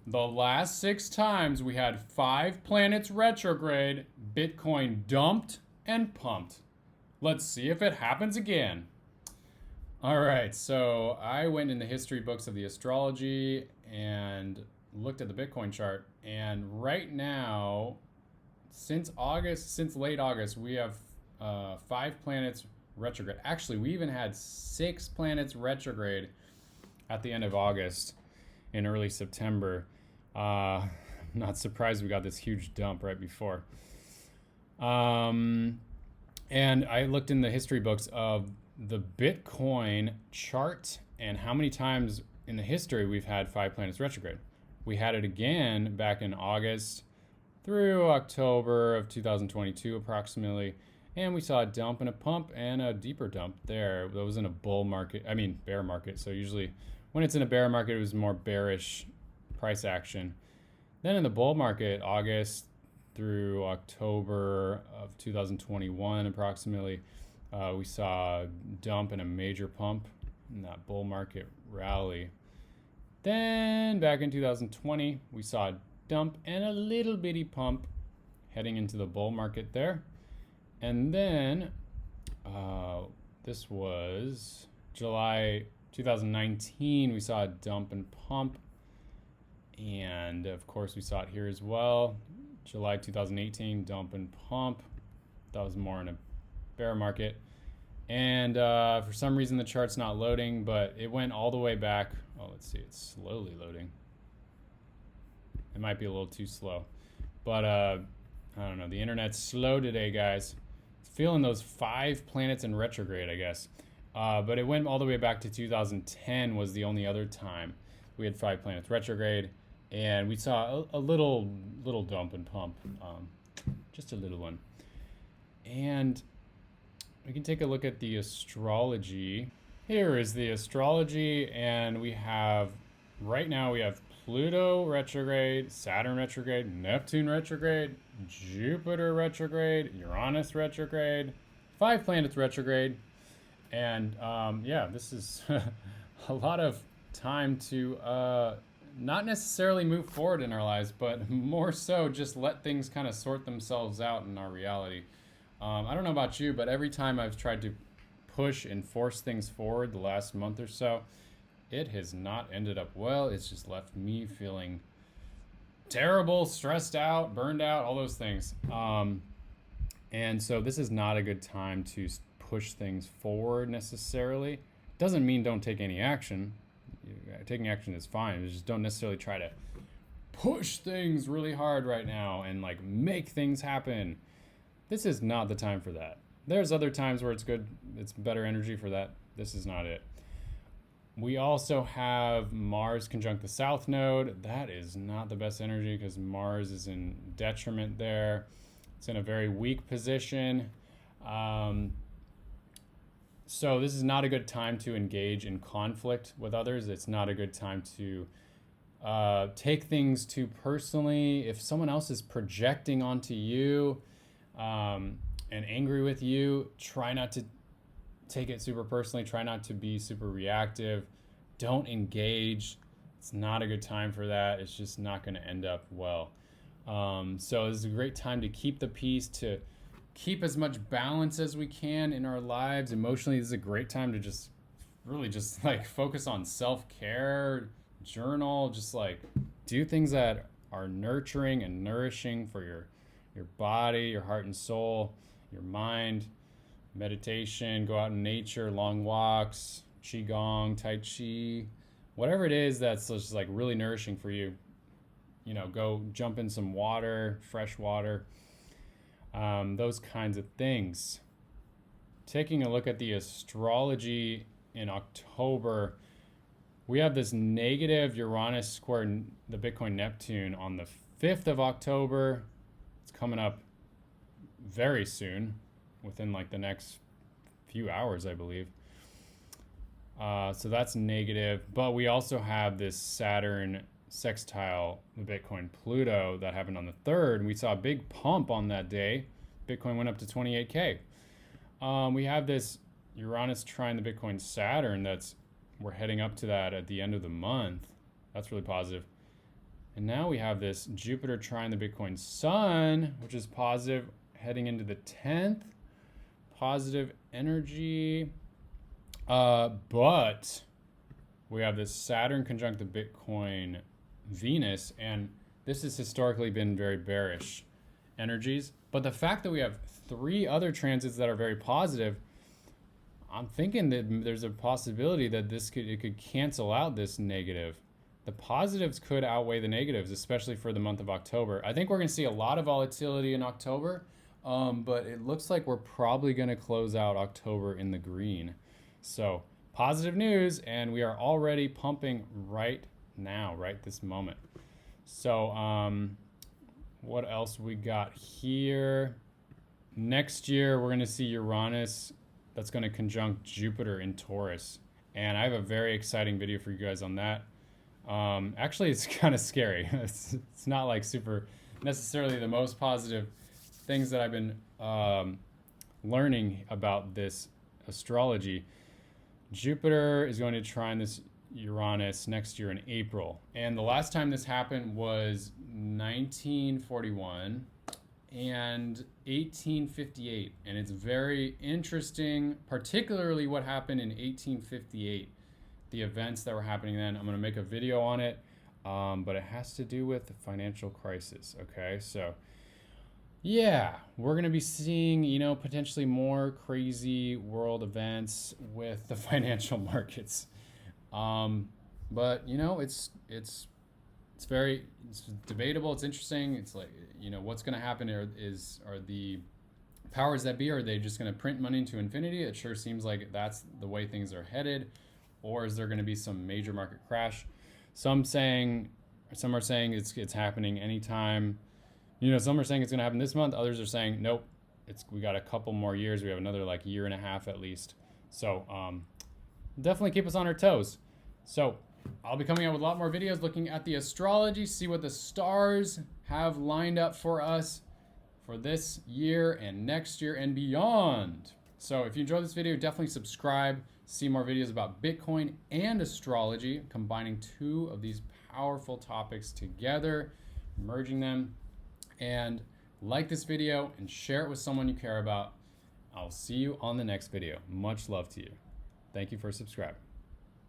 The last 6 times we had 5 planets retrograde, Bitcoin dumped and pumped. Let's see if it happens again. All right, so I went in the history books of the astrology and looked at the Bitcoin chart. And right now, since late August, we have 5 planets retrograde. Actually, we even had 6 planets retrograde at the end of August in early September. Not surprised we got this huge dump right before. And I looked in the history books of the Bitcoin chart and how many times in the history we've had 5 planets retrograde. We had it again back in August through October of 2022 approximately. And we saw a dump and a pump and a deeper dump there. That was in a bear market. So usually when it's in a bear market, it was more bearish price action. Then in the bull market, August through October of 2021 approximately, we saw a dump and a major pump in that bull market rally. Then back in 2020, we saw a dump and a little bitty pump heading into the bull market there. And then this was July 2019. We saw a dump and pump. And of course, we saw it here as well. July 2018, dump and pump. That was more in a bear market. And for some reason, the chart's not loading, but it went all the way back. Oh, let's see. It's slowly loading. It might be a little too slow. But I don't know. The internet's slow today, guys. Feeling those 5 planets in retrograde, I guess. But it went all the way back to 2010 was the only other time we had 5 planets retrograde. And we saw a little dump and pump. Just a little one. And we can take a look at the astrology. Here is the astrology. And we have, right now we have Pluto retrograde, Saturn retrograde, Neptune retrograde, Jupiter retrograde, Uranus retrograde, 5 planets retrograde. And yeah, this is a lot of time to not necessarily move forward in our lives, but more so just let things kind of sort themselves out in our reality. I don't know about you, but every time I've tried to push and force things forward the last month or so, it has not ended up well. It's just left me feeling terrible, stressed out, burned out, all those things. And so this is not a good time to push things forward necessarily. Doesn't mean don't take any action. Taking action is fine. Just don't necessarily try to push things really hard right now and like make things happen. This is not the time for that. There's other times where it's good. It's better energy for that. This is not it. We also have Mars conjunct the South Node. That is not the best energy because Mars is in detriment there. It's in a very weak position. So this is not a good time to engage in conflict with others. It's not a good time to take things too personally. If someone else is projecting onto you and angry with you, try not to take it super personally. Try not to be super reactive. Don't engage. It's not a good time for that. It's just not going to end up well. So this is a great time to keep the peace, to keep as much balance as we can in our lives. Emotionally, this is a great time to just really just like focus on self-care, journal, just like do things that are nurturing and nourishing for your body, your heart and soul, your mind. Meditation, go out in nature, long walks, qigong, tai chi, whatever it is that's just like really nourishing for you. You know, go jump in some water, fresh water, those kinds of things. Taking a look at the astrology in October, we have this negative Uranus square the Bitcoin Neptune on the 5th of October. It's coming up very soon, within like the next few hours, I believe. So that's negative. But we also have this Saturn sextile the Bitcoin Pluto that happened on the 3rd. And we saw a big pump on that day. Bitcoin went up to 28K. We have this Uranus trine the Bitcoin Saturn we're heading up to that at the end of the month. That's really positive. And now we have this Jupiter trine the Bitcoin sun, which is positive heading into the 10th. Positive energy. But we have this Saturn conjunct the Bitcoin Venus, and this has historically been very bearish energies. But the fact that we have 3 other transits that are very positive, I'm thinking that there's a possibility that it could cancel out this negative. The positives could outweigh the negatives, especially for the month of October. I think we're going to see a lot of volatility in October, but it looks like we're probably going to close out October in the green. So positive news, and we are already pumping right now, right this moment. So what else we got here? Next year, we're going to see Uranus that's going to conjunct Jupiter in Taurus. And I have a very exciting video for you guys on that. Actually, it's kind of scary. It's not like super necessarily the most positive things that I've been learning about this astrology. Jupiter is going to trine this Uranus next year in April. And the last time this happened was 1941 and 1858. And it's very interesting, particularly what happened in 1858. The events that were happening then. I'm going to make a video on it, but it has to do with the financial crisis. Okay, so yeah, we're going to be seeing, potentially more crazy world events with the financial markets. But it's debatable. It's interesting. It's like, what's going to happen are the powers that be, are they just going to print money into infinity? It sure seems like that's the way things are headed. Or is there going to be some major market crash? Some are saying it's happening anytime. Some are saying it's going to happen this month. Others are saying nope. We got a couple more years. We have another year and a half at least. So definitely keep us on our toes. So I'll be coming out with a lot more videos looking at the astrology, see what the stars have lined up for us for this year and next year and beyond. So if you enjoyed this video, definitely subscribe. See more videos about Bitcoin and astrology, combining 2 of these powerful topics together, merging them. And like this video and share it with someone you care about. I'll see you on the next video. Much love to you. Thank you for subscribing.